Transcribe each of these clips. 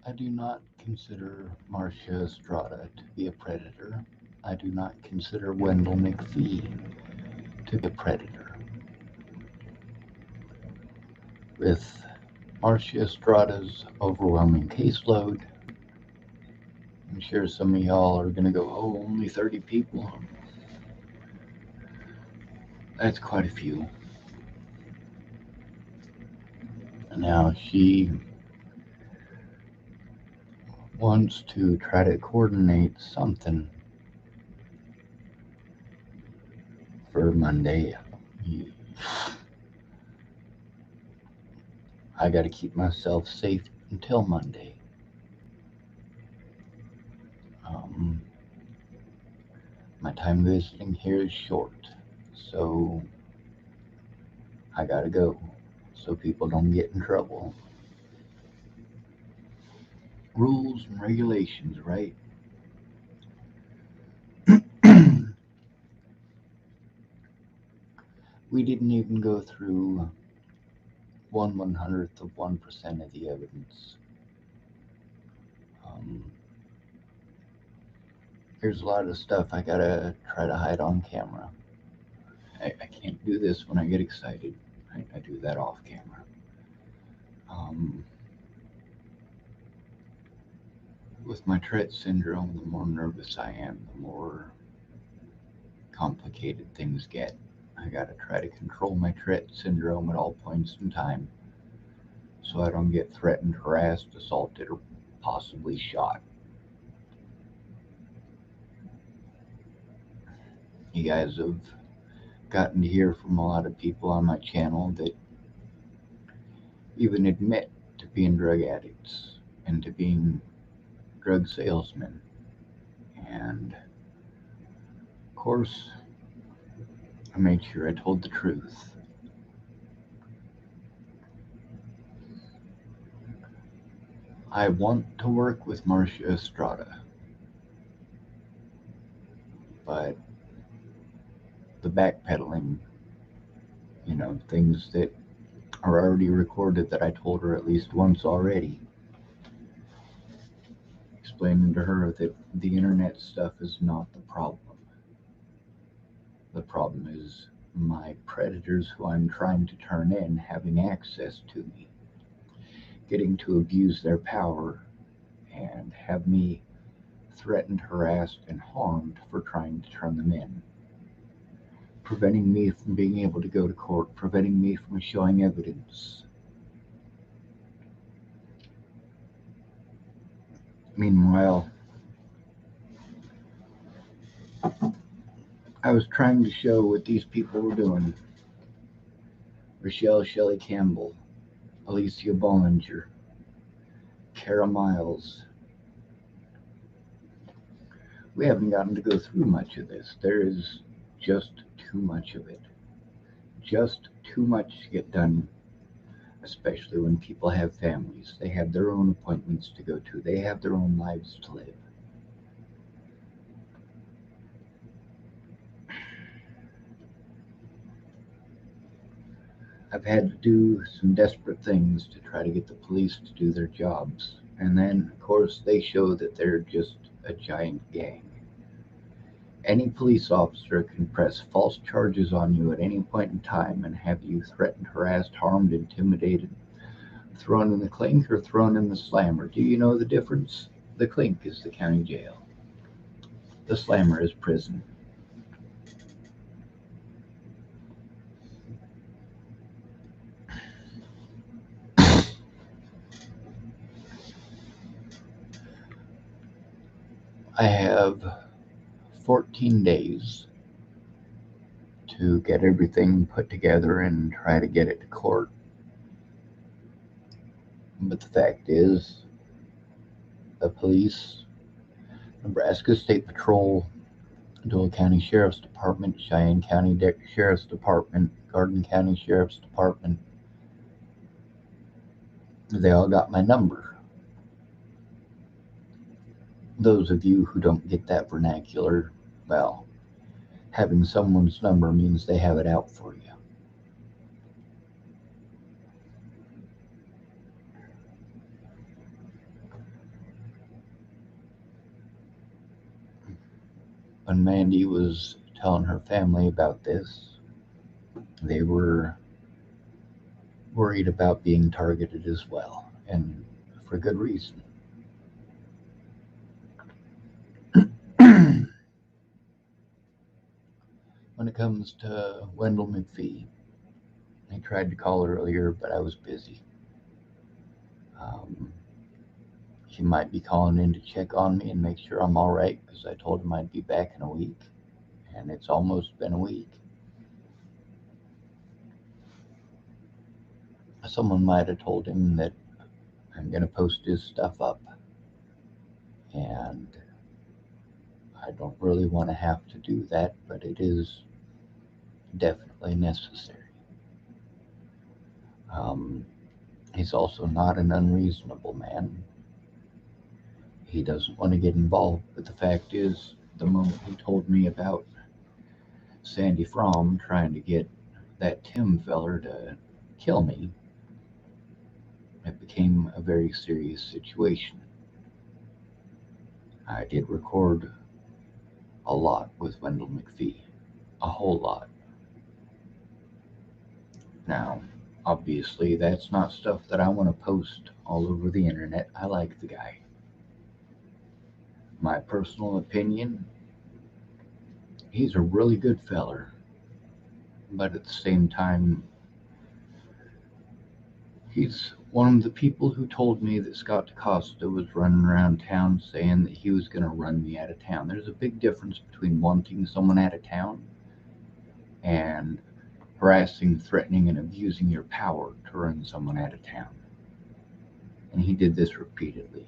I do not consider Marcia Estrada to be a predator. I do not consider Wendell McPhee to be a predator. With Marcia Estrada's overwhelming caseload, I'm sure some of y'all are going to go, oh, only 30 people? That's quite a few. Now, she wants to try to coordinate something for Monday. I got to keep myself safe until Monday. Um, my time visiting here is short, so I got to go so people don't get in trouble. Rules and regulations, right? We didn't even go through 1/100th of 1% of the evidence. Um, there's a lot of stuff I gotta try to hide on camera. I can't do this when I get excited. I do that off camera. Um, with my Tourette syndrome, the more nervous I am, the more complicated things get. I gotta try to control my Tourette syndrome at all points in time so I don't get threatened, harassed, assaulted, or possibly shot. You guys have gotten to hear from a lot of people on my channel that even admit to being drug addicts and to being drug salesmen. And of course, I made sure I told the truth. I want to work with Marcia Estrada, but the backpedaling, things that are already recorded that I told her at least once already, explaining to her that the internet stuff is not the problem. The problem is my predators who I'm trying to turn in having access to me, getting to abuse their power and have me threatened, harassed, and harmed for trying to turn them in, preventing me from being able to go to court, preventing me from showing evidence. Meanwhile, I was trying to show what these people were doing. Rochelle Shelley Campbell, Alicia Bollinger, Kara Miles. We haven't gotten to go through much of this. There is just too much of it. Just too much to get done, especially when people have families. They have their own appointments to go to, they have their own lives to live. I've had to do some desperate things to try to get the police to do their jobs. And then, of course, they show that they're just a giant gang. Any police officer can press false charges on you at any point in time and have you threatened, harassed, harmed, intimidated, thrown in the clink or thrown in the slammer. Do you know the difference? The clink is the county jail. The slammer is prison. I have 14 days to get everything put together and try to get it to court. But the fact is, the police, Nebraska State Patrol, Dole County Sheriff's Department, Cheyenne County Sheriff's Department, Garden County Sheriff's Department, they all got my number. Those of you who don't get that vernacular, well, having someone's number means they have it out for you. when Mandy was telling her family about this, they were worried about being targeted as well, and for good reason. When it comes to Wendell McPhee, I tried to call earlier, but I was busy. Um, he might be calling in to check on me and make sure I'm all right because I told him I'd be back in a week, and it's almost been a week. Someone might have told him that I'm going to post his stuff up, and I don't really want to have to do that, but it is definitely necessary. Um, he's also not an unreasonable man. He doesn't want to get involved, but the fact is, the moment he told me about Sandy Fromm trying to get that Tim feller to kill me, it became a very serious situation. I did record a lot with Wendell McPhee, a whole lot. Now, obviously, that's not stuff that I want to post all over the internet. I like the guy. My personal opinion, he's a really good feller, but at the same time, he's one of the people who told me that Scott DeCosta was running around town saying that he was going to run me out of town. There's a big difference between wanting someone out of town and harassing, threatening, and abusing your power to run someone out of town. And he did this repeatedly.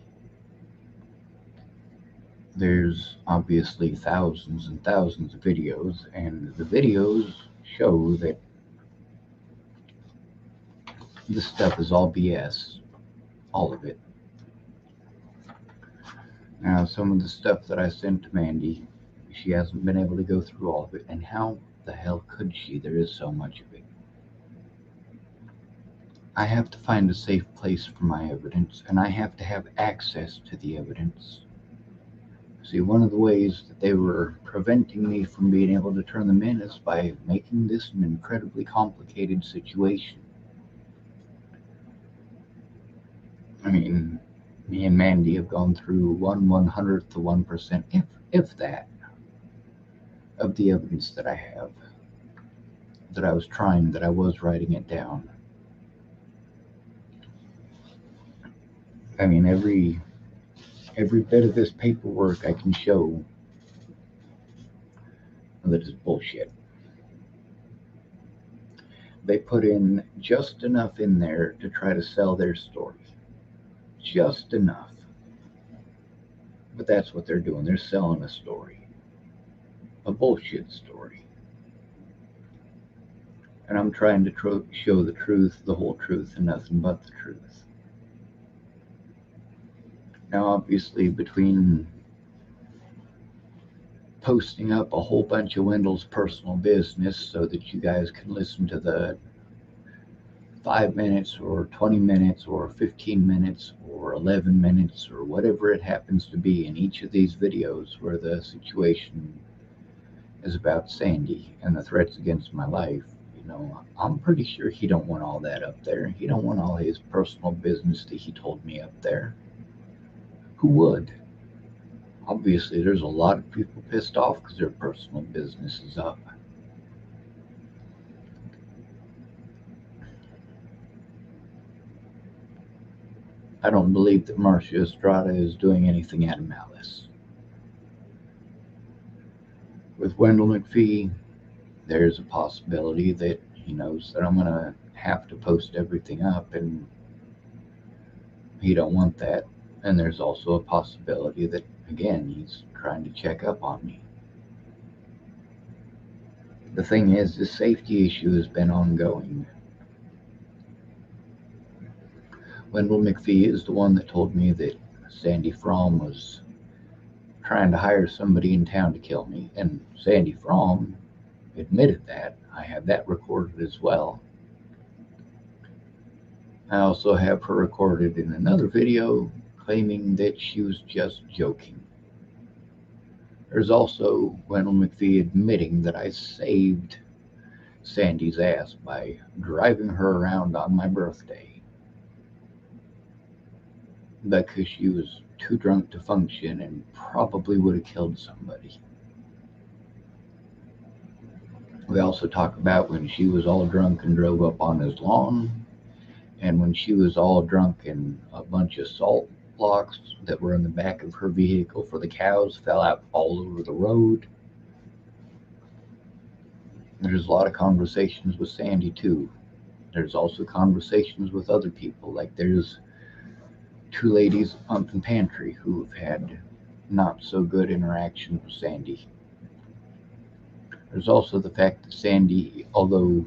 There's obviously thousands and thousands of videos, and the videos show that this stuff is all BS. All of it. Now, some of the stuff that I sent to Mandy, she hasn't been able to go through all of it, and how the hell could she? There is so much of it. I have to find a safe place for my evidence, and I have to have access to the evidence. See, one of the ways that they were preventing me from being able to turn them in is by making this an incredibly complicated situation. I mean, me and Mandy have gone through 1/100th of 1%, if that, of the evidence that I have, that I was writing it down. I mean, every bit of this paperwork I can show that is bullshit. They put in just enough in there to try to sell their story. Just enough. But that's what they're doing. They're selling a story. A bullshit story. And I'm trying to show the truth, the whole truth, and nothing but the truth. Now, obviously, between posting up a whole bunch of Wendell's personal business so that you guys can listen to the 5 minutes or 20 minutes or 15 minutes or 11 minutes or whatever it happens to be in each of these videos where the situation is about Sandy and the threats against my life, I'm pretty sure he don't want all that up there. He don't want all his personal business that he told me up there. Who would? Obviously, there's a lot of people pissed off because their personal business is up. I don't believe that Marcia Estrada is doing anything out of malice. With Wendell McPhee, there's a possibility that he knows that I'm going to have to post everything up, and he don't want that. And there's also a possibility that, again, he's trying to check up on me. The thing is, this safety issue has been ongoing. Wendell McPhee is the one that told me that Sandy Fromm was trying to hire somebody in town to kill me, and Sandy Fromm admitted that. I have that recorded as well. I also have her recorded in another video claiming that she was just joking. There's also Wendell McPhee admitting that I saved Sandy's ass by driving her around on my birthday because she was too drunk to function and probably would have killed somebody. We also talk about when she was all drunk and drove up on his lawn, and when she was all drunk and a bunch of salt blocks that were in the back of her vehicle for the cows fell out all over the road. There's a lot of conversations with Sandy too. There's also conversations with other people, like there's two ladies at Pump and Pantry who've had not so good interactions with Sandy. There's also the fact that Sandy, although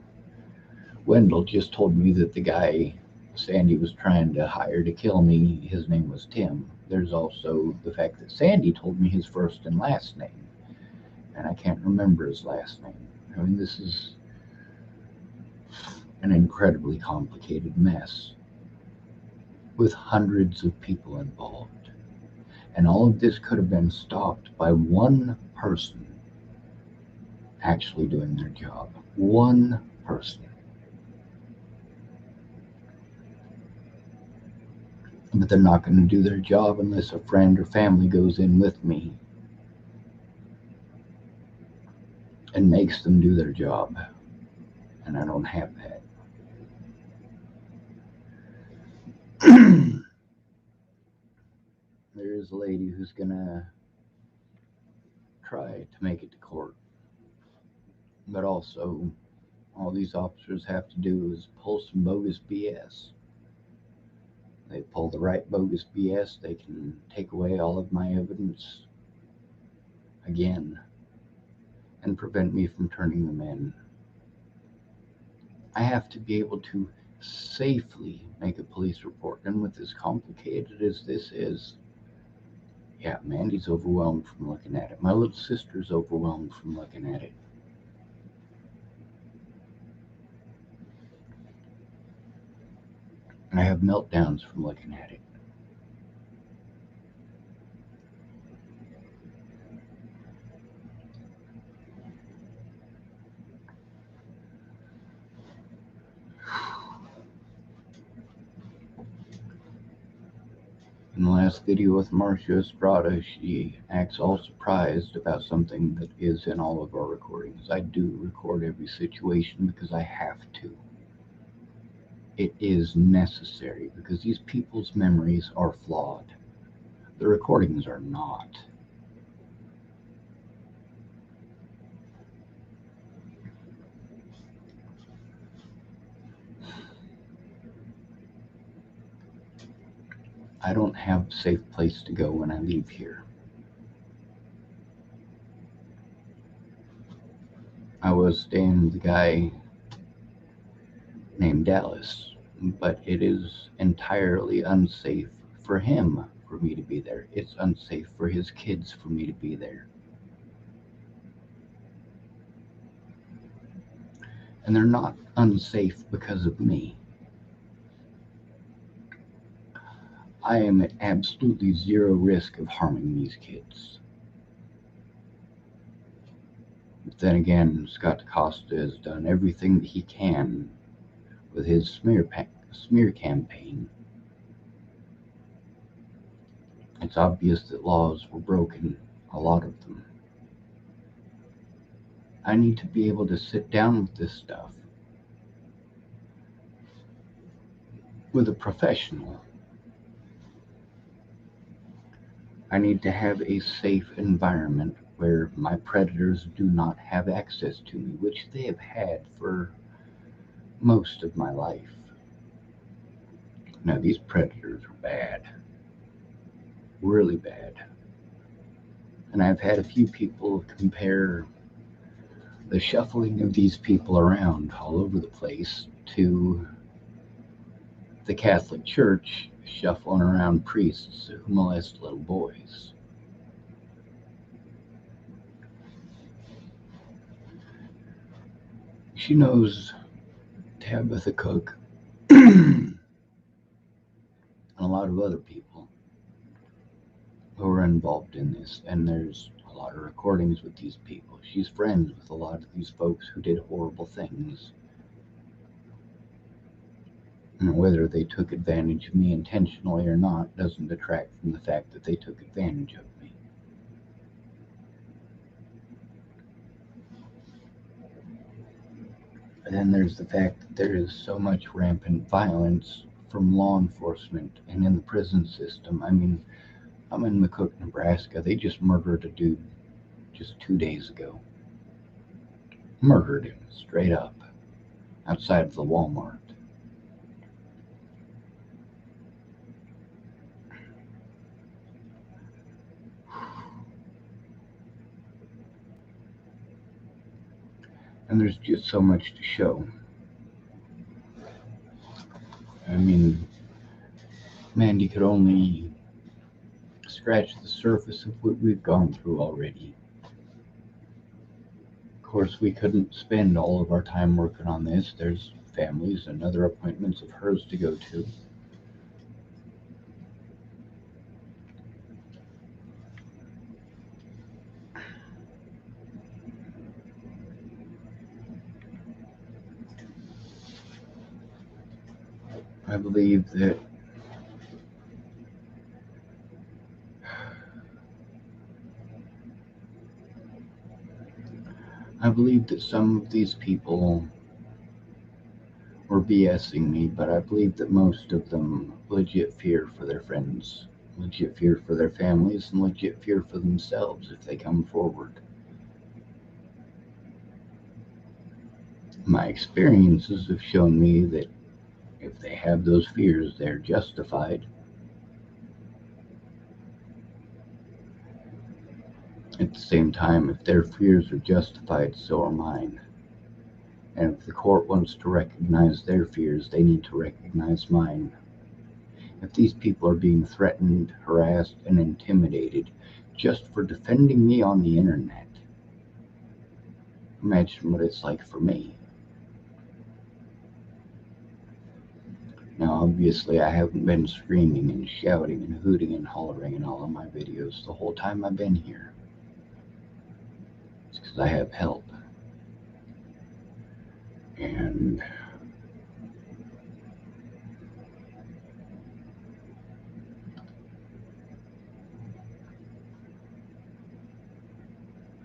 Wendell just told me that the guy Sandy was trying to hire to kill me, his name was Tim. There's also the fact that Sandy told me his first and last name, and I can't remember his last name. I mean, this is an incredibly complicated mess with hundreds of people involved. And all of this could have been stopped by one person actually doing their job. One person. But they're not going to do their job unless a friend or family goes in with me and makes them do their job. And I don't have that. There is a lady who's going to try to make it to court. But also, all these officers have to do is pull some bogus BS. They pull the right bogus BS, they can take away all of my evidence again and prevent me from turning them in. I have to be able to safely make a police report, and with as complicated as this is, yeah, Mandy's overwhelmed from looking at it. My little sister's overwhelmed from looking at it. And I have meltdowns from looking at it. In the last video with Marcia Estrada, she acts all surprised about something that is in all of our recordings. I do record every situation because I have to. It is necessary because these people's memories are flawed. The recordings are not. I don't have a safe place to go when I leave here. I was staying with a guy named Dallas, but it is entirely unsafe for him for me to be there. It's unsafe for his kids for me to be there. And they're not unsafe because of me. I am at absolutely zero risk of harming these kids. But then again, Scott DaCosta has done everything that he can with his smear campaign. It's obvious that laws were broken, a lot of them. I need to be able to sit down with this stuff with a professional. I need to have a safe environment where my predators do not have access to me, which they have had for most of my life. Now, these predators are bad, really bad. And I've had a few people compare the shuffling of these people around all over the place to the Catholic Church shuffling around priests who molest little boys. She knows Tabitha Cook and a lot of other people who are involved in this, and there's a lot of recordings with these people. She's friends with a lot of these folks who did horrible things. And whether they took advantage of me intentionally or not doesn't detract from the fact that they took advantage of me. And then there's the fact that there is so much rampant violence from law enforcement and in the prison system. I mean, I'm in McCook, Nebraska. They just murdered a dude just 2 days ago. Murdered him straight up outside of the Walmart. And there's just so much to show. I mean, Mandy could only scratch the surface of what we've gone through already. Of course, we couldn't spend all of our time working on this. There's families and other appointments of hers to go to. I believe that some of these people were BSing me, but I believe that most of them legit fear for their friends, legit fear for their families, and legit fear for themselves if they come forward. My experiences have shown me that if they have those fears, they're justified. At the same time, if their fears are justified, so are mine. And if the court wants to recognize their fears, they need to recognize mine. If these people are being threatened, harassed, and intimidated just for defending me on the internet, imagine what it's like for me. Now, obviously, I haven't been screaming and shouting and hooting and hollering in all of my videos the whole time I've been here. It's because I have help. And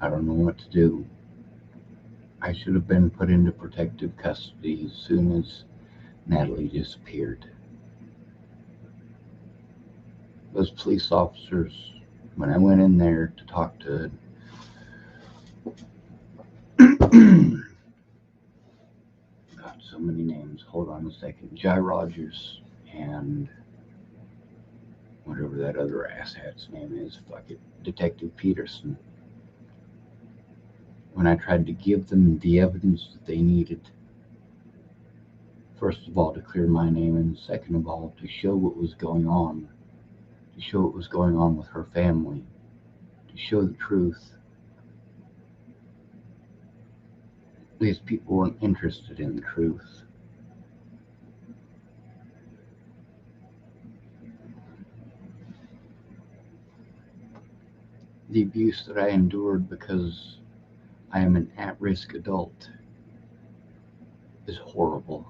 I don't know what to do. I should have been put into protective custody as soon as Natalie disappeared. Those police officers, when I went in there to talk to God, so many names. Hold on a second. Jai Rogers and whatever that other asshat's name is, fuck it, Detective Peterson. When I tried to give them the evidence that they needed, first of all, to clear my name, and second of all, to show what was going on, to show what was going on with her family, to show the truth, these people weren't interested in the truth. The abuse that I endured because I am an at-risk adult is horrible.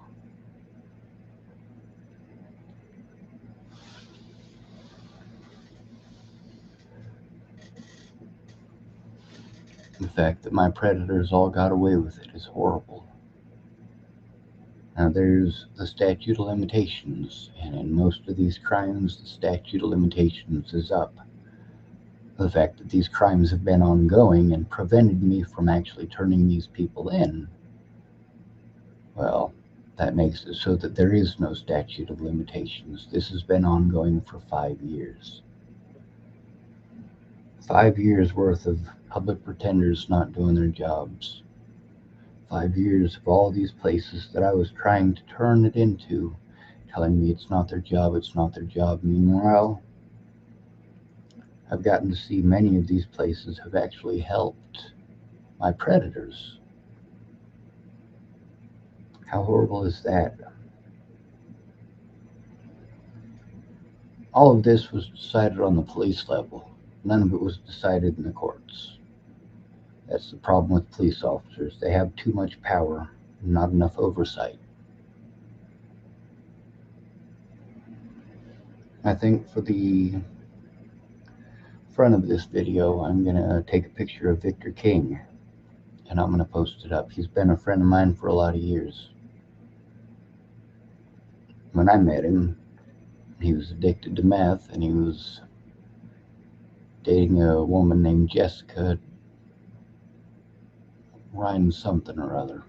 The fact that my predators all got away with it is horrible. Now, there's the statute of limitations, and in most of these crimes, the statute of limitations is up. The fact that these crimes have been ongoing and prevented me from actually turning these people in, well, that makes it so that there is no statute of limitations. This has been ongoing for 5 years. 5 years worth of public pretenders not doing their jobs. 5 years of all these places that I was trying to turn it into, telling me it's not their job, it's not their job. Meanwhile, I've gotten to see many of these places have actually helped my predators. How horrible is that? All of this was decided on the police level. None of it was decided in the courts. That's the problem with police officers. They have too much power, not enough oversight. I think for the front of this video, I'm going to take a picture of Victor King, and I'm going to post it up. He's been a friend of mine for a lot of years. When I met him, he was addicted to meth, and he was dating a woman named Jessica Ryan something or other.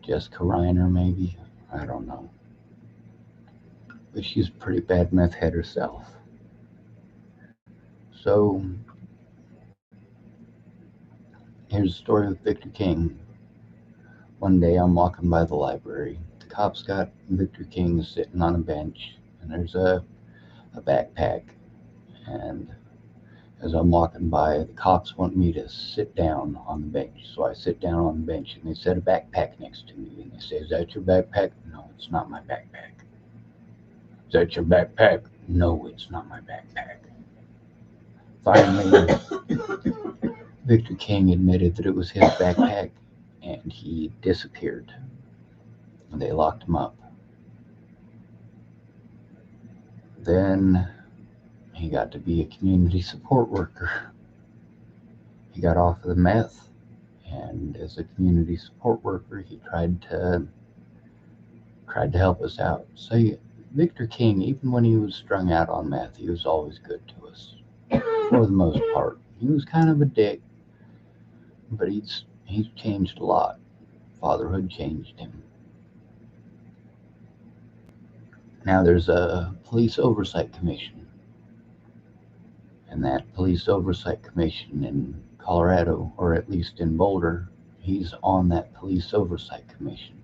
Jessica Reiner, maybe? I don't know. But she's a pretty bad meth head herself. So, here's the story with Victor King. One day I'm walking by the library. The cops got Victor King sitting on a bench, and there's a backpack. And as I'm walking by, the cops want me to sit down on the bench. So I sit down on the bench, and they set a backpack next to me. And they say, "Is that your backpack?" "No, it's not my backpack." "Is that your backpack?" "No, it's not my backpack." Finally, Victor King admitted that it was his backpack, and he disappeared. And they locked him up. Then he got to be a community support worker. He got off of the meth, and as a community support worker, he tried to help us out. So Victor King, even when he was strung out on meth, he was always good to us, for the most part. He was kind of a dick, but he's changed a lot. Fatherhood changed him. Now there's a police oversight commission, and that police oversight commission in Colorado, or at least in Boulder, he's on that police oversight commission.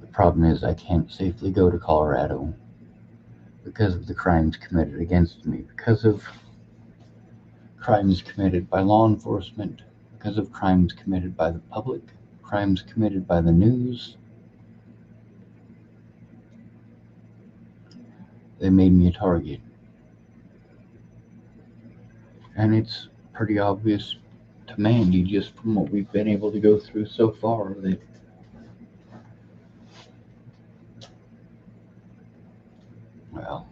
The problem is I can't safely go to Colorado because of the crimes committed against me, because of crimes committed by law enforcement, because of crimes committed by the public, crimes committed by the news. They made me a target. And it's pretty obvious to Mandy, just from what we've been able to go through so far, that well,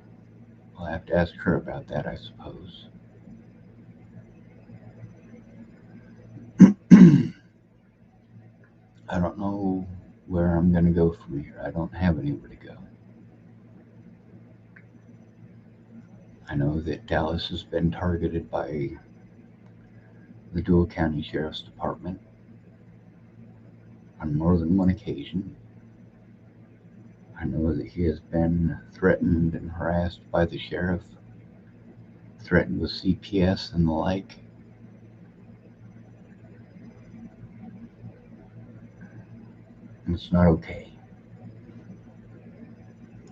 I'll have to ask her about that, I suppose. I don't know where I'm going to go from here. I don't have anywhere to go. I know that Dallas has been targeted by the Dual County Sheriff's Department on more than one occasion. I know that he has been threatened and harassed by the sheriff, threatened with CPS and the like. And it's not okay.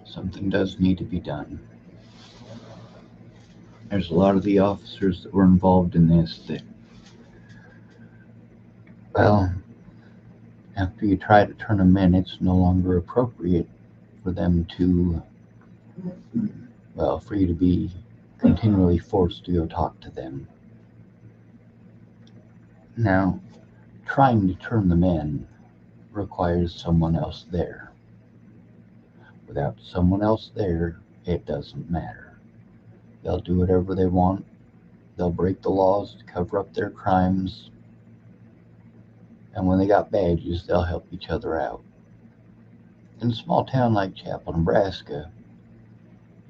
Something does need to be done. There's a lot of the officers that were involved in this that, well, after you try to turn them in, it's no longer appropriate for them to, well, for you to be continually forced to go talk to them. Now, trying to turn them in requires someone else there. Without someone else there, it doesn't matter. They'll do whatever they want. They'll break the laws to cover up their crimes. And when they got badges, they'll help each other out. In a small town like Chapel, Nebraska,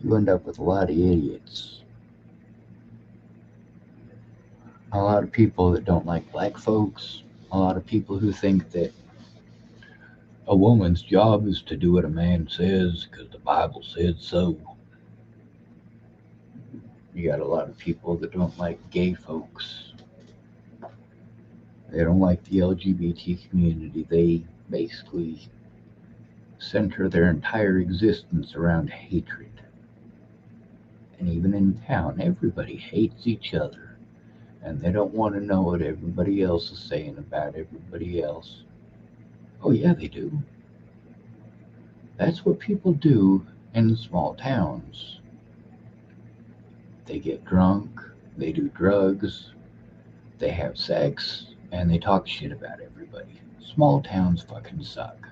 you end up with a lot of idiots. A lot of people that don't like black folks. A lot of people who think that a woman's job is to do what a man says because the Bible said so. You got a lot of people that don't like gay folks. They don't like the LGBT community. They basically center their entire existence around hatred. And even in town, everybody hates each other. And they don't want to know what everybody else is saying about everybody else. Oh yeah, they do. That's what people do in small towns. They get drunk, they do drugs, they have sex, and they talk shit about everybody. Small towns fucking suck.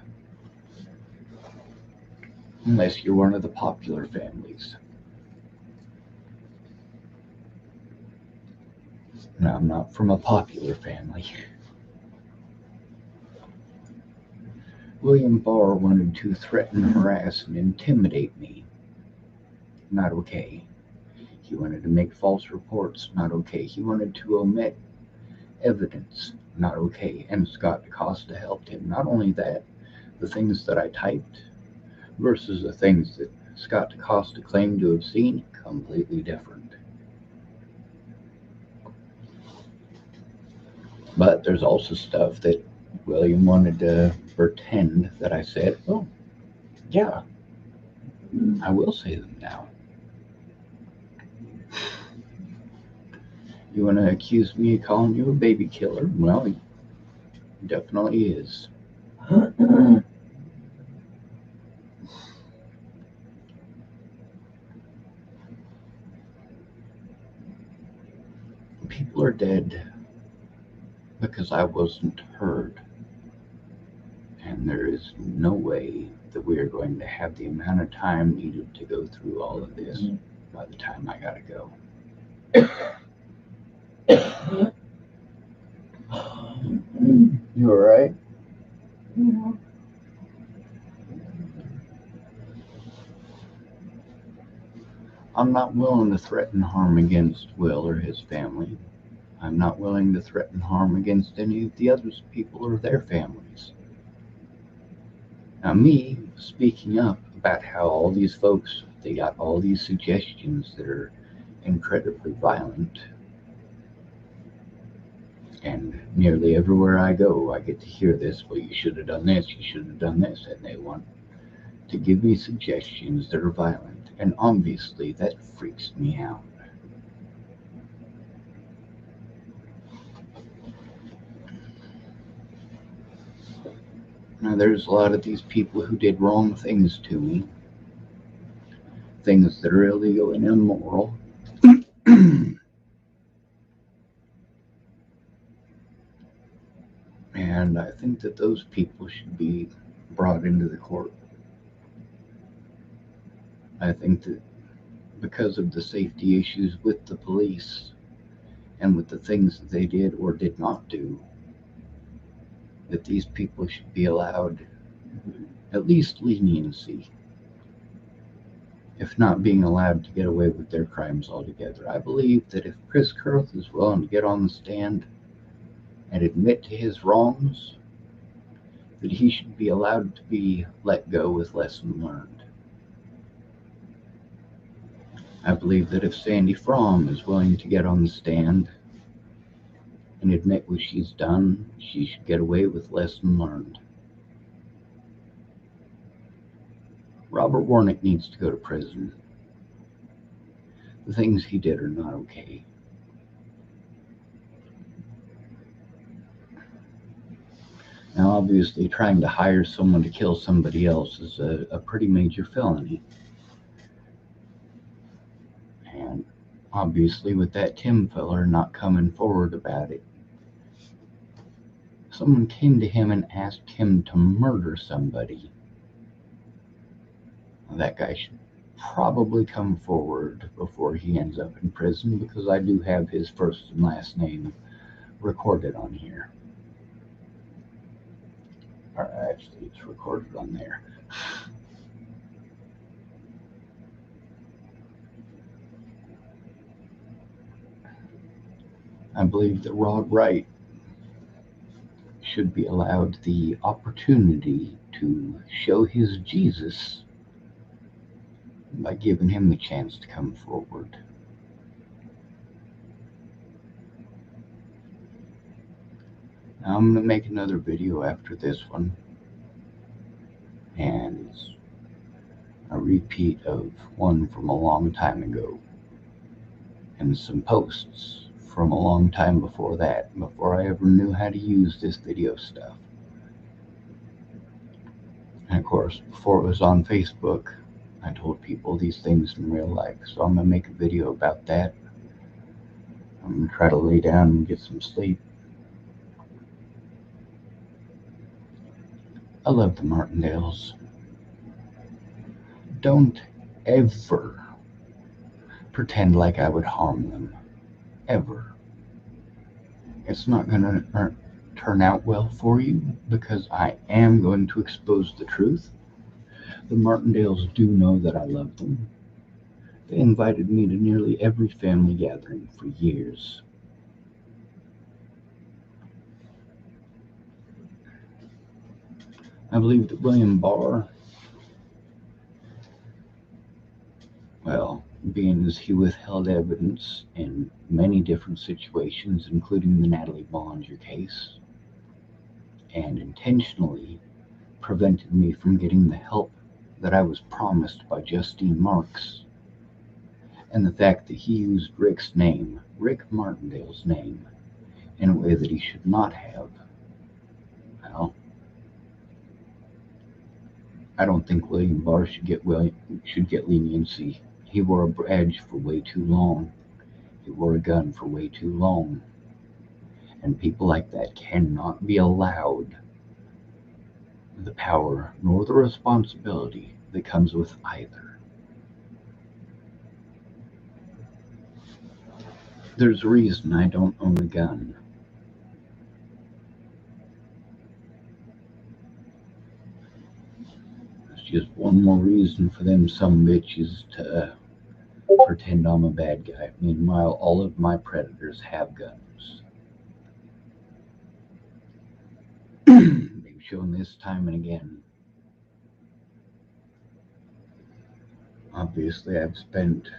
Unless you're one of the popular families. Now, I'm not from a popular family. William Barr wanted to threaten, harass, and intimidate me. Not okay. He wanted to make false reports. Not okay. He wanted to omit evidence. Not okay. And Scott DeCosta helped him. Not only that, the things that I typed versus the things that Scott DeCosta claimed to have seen, completely different. But there's also stuff that William wanted to pretend that I said. Oh, yeah, I will say them now. You want to accuse me of calling you a baby killer? Well, he definitely is. People are dead because I wasn't heard. And there is no way that we are going to have the amount of time needed to go through all of this by the time I gotta go. You alright? Yeah. I'm not willing to threaten harm against Will or his family. I'm not willing to threaten harm against any of the other people or their families. Now, me speaking up about how all these folks, they got all these suggestions that are incredibly violent, and nearly everywhere I go, I get to hear this. Well, you should have done this, you should have done this, and they want to give me suggestions that are violent, and obviously that freaks me out. Now, there's a lot of these people who did wrong things to me, things that are illegal and immoral. And I think that those people should be brought into the court. I think that because of the safety issues with the police and with the things that they did or did not do, that these people should be allowed at least leniency, if not being allowed to get away with their crimes altogether. I believe that if Chris Kurth is willing to get on the stand and admit to his wrongs, that he should be allowed to be let go with lesson learned. I believe that if Sandy Fromm is willing to get on the stand and admit what she's done, she should get away with lesson learned. Robert Warnick needs to go to prison. The things he did are not okay. Now, obviously, trying to hire someone to kill somebody else is a pretty major felony. And obviously, with that Tim feller not coming forward about it, someone came to him and asked him to murder somebody. That guy should probably come forward before he ends up in prison, because I do have his first and last name recorded on here. Or actually, it's recorded on there. I believe that Rod Wright should be allowed the opportunity to show his Jesus by giving him the chance to come forward. Now, I'm going to make another video after this one, and it's a repeat of one from a long time ago, and some posts from a long time before that, before I ever knew how to use this video stuff. And of course, before it was on Facebook, I told people these things in real life, so I'm going to make a video about that. I'm going to try to lay down and get some sleep. I love the Martindales. Don't ever pretend like I would harm them. Ever. It's not going to turn out well for you because I am going to expose the truth. The Martindales do know that I love them. They invited me to nearly every family gathering for years. I believe that William Barr, well, being as he withheld evidence in many different situations, including the Natalie Bollinger case, and intentionally prevented me from getting the help that I was promised by Justine Marks, and the fact that he used Rick's name, Rick Martindale's name, in a way that he should not have. Well, I don't think William Barr should get leniency. He wore a badge for way too long. He wore a gun for way too long. And people like that cannot be allowed the power nor the responsibility that comes with either. There's a reason I don't own a gun. It's just one more reason for them some bitches to pretend I'm a bad guy. Meanwhile, all of my predators have guns. They've shown this time and again. Obviously, I've spent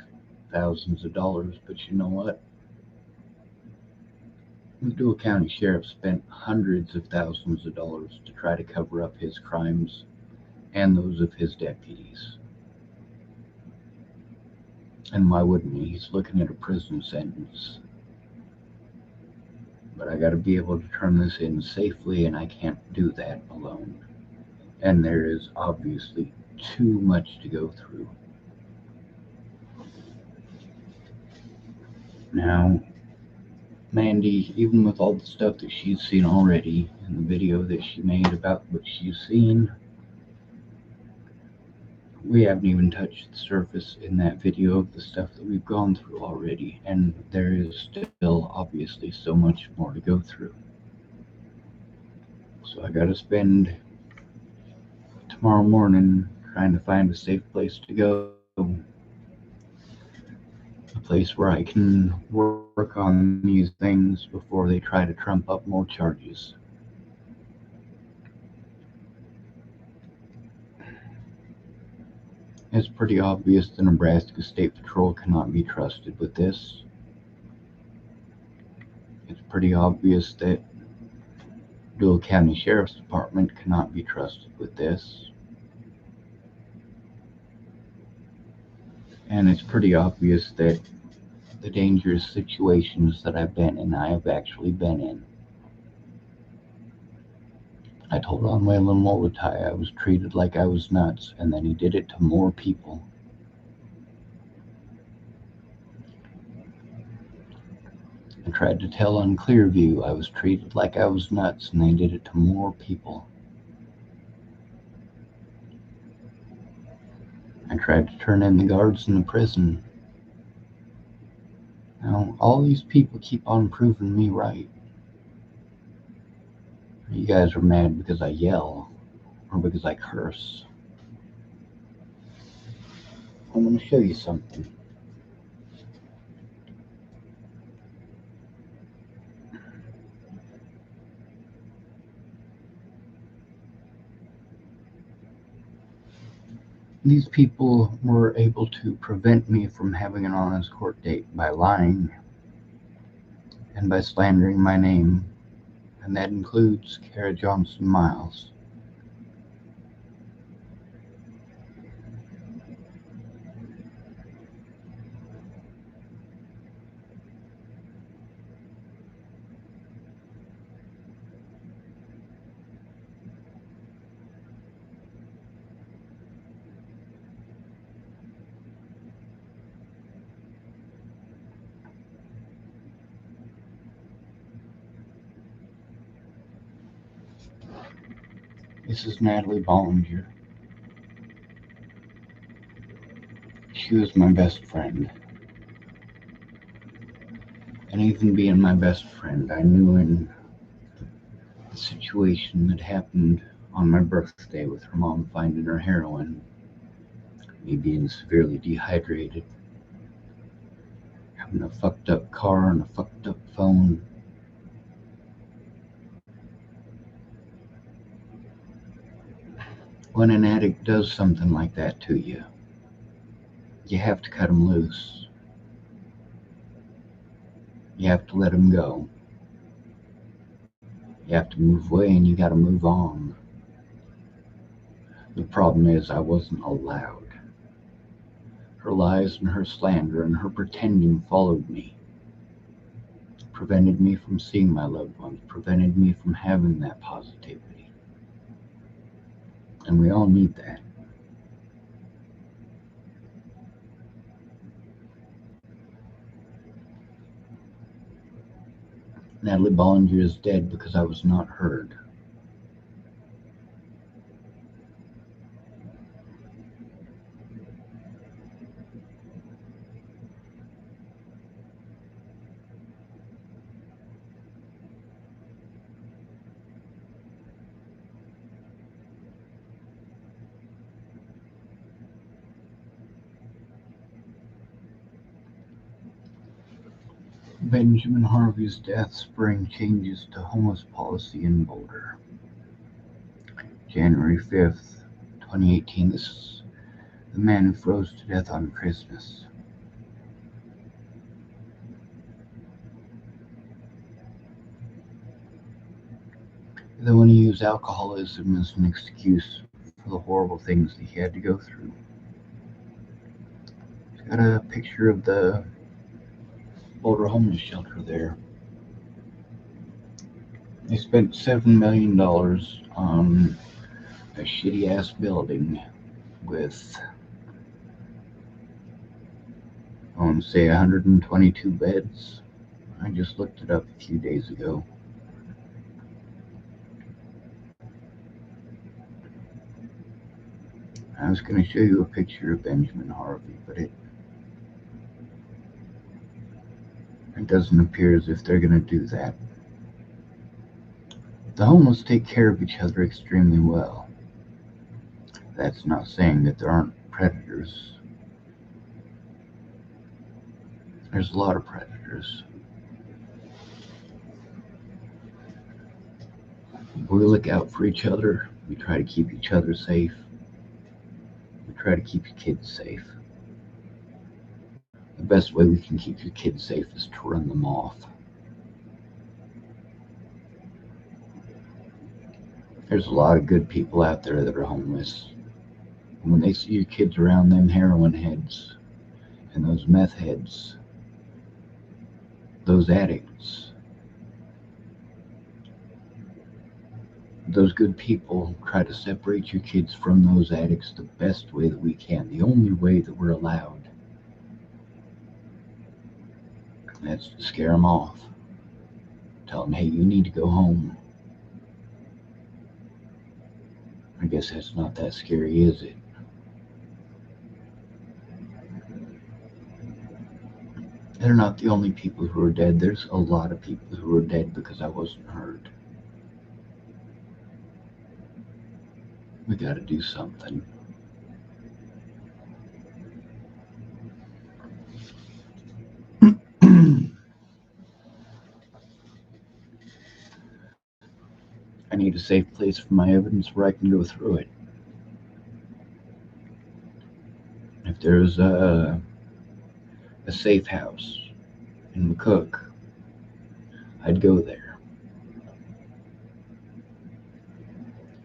thousands of dollars, but you know what? The Dual County Sheriff spent hundreds of thousands of dollars to try to cover up his crimes and those of his deputies. And why wouldn't he? He's looking at a prison sentence. But I gotta be able to turn this in safely, and I can't do that alone. And there is obviously too much to go through. Now, Mandy, even with all the stuff that she's seen already in the video that she made about what she's seen, we haven't even touched the surface in that video of the stuff that we've gone through already, and there is still obviously so much more to go through. So I gotta spend tomorrow morning trying to find a safe place to go, a place where I can work on these things before they try to trump up more charges. It's pretty obvious the Nebraska State Patrol cannot be trusted with this. It's pretty obvious that Dual County Sheriff's Department cannot be trusted with this. And it's pretty obvious that the dangerous situations that I've been in, I have actually been in. I told on Waylon Molotai I was treated like I was nuts, and then he did it to more people. I tried to tell on Clearview I was treated like I was nuts, and they did it to more people. I tried to turn in the guards in the prison. Now, all these people keep on proving me right. You guys are mad because I yell, or because I curse. I'm going to show you something. These people were able to prevent me from having an honest court date by lying and by slandering my name, and that includes Kara Johnson Miles. This is Natalie Bollinger. She was my best friend. And even being my best friend, I knew in the situation that happened on my birthday with her mom finding her heroin, me being severely dehydrated, having a fucked up car and a fucked up phone. When an addict does something like that to you, you have to cut him loose. You have to let him go. You have to move away and you gotta move on. The problem is I wasn't allowed. Her lies and her slander and her pretending followed me. Prevented me from seeing my loved ones, prevented me from having that positivity. And we all need that. Natalie Bollinger is dead because I was not heard. Benjamin Harvey's death spurring changes to homeless policy in Boulder. January 5th, 2018. This is the man who froze to death on Christmas. The one who used alcoholism as an excuse for the horrible things that he had to go through. He's got a picture of the Boulder homeless shelter there. They spent $7 million on a shitty ass building with, I want to say, 122 beds. I just looked it up a few days ago. I was going to show you a picture of Benjamin Harvey, but it doesn't appear as if they're going to do that. The homeless take care of each other extremely well. That's not saying that there aren't predators. There's a lot of predators. We look out for each other. We try to keep each other safe. We try to keep your kids safe. The best way we can keep your kids safe is to run them off. There's a lot of good people out there that are homeless. And when they see your kids around them heroin heads and those meth heads, those addicts, those good people try to separate your kids from those addicts the best way that we can, the only way that we're allowed. And that's to scare them off. Tell them, hey, you need to go home. I guess that's not that scary, is it? They're not the only people who are dead. There's a lot of people who are dead because I wasn't heard. We gotta do something. I need a safe place for my evidence where I can go through it. If there's a safe house in McCook, I'd go there.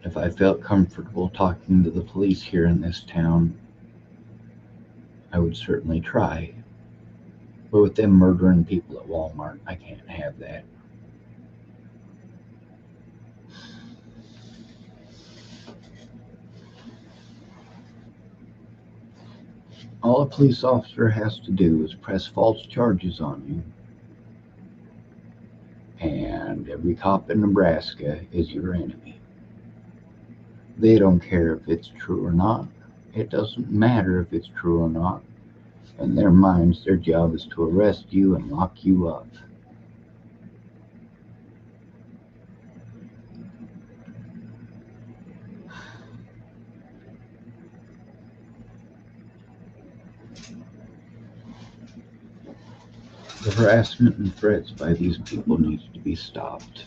If I felt comfortable talking to the police here in this town, I would certainly try. But with them murdering people at Walmart, I can't have that. All a police officer has to do is press false charges on you, and every cop in Nebraska is your enemy. They don't care if it's true or not. It doesn't matter if it's true or not. In their minds, their job is to arrest you and lock you up. The harassment and threats by these people needs to be stopped.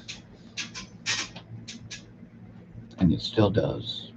And it still does.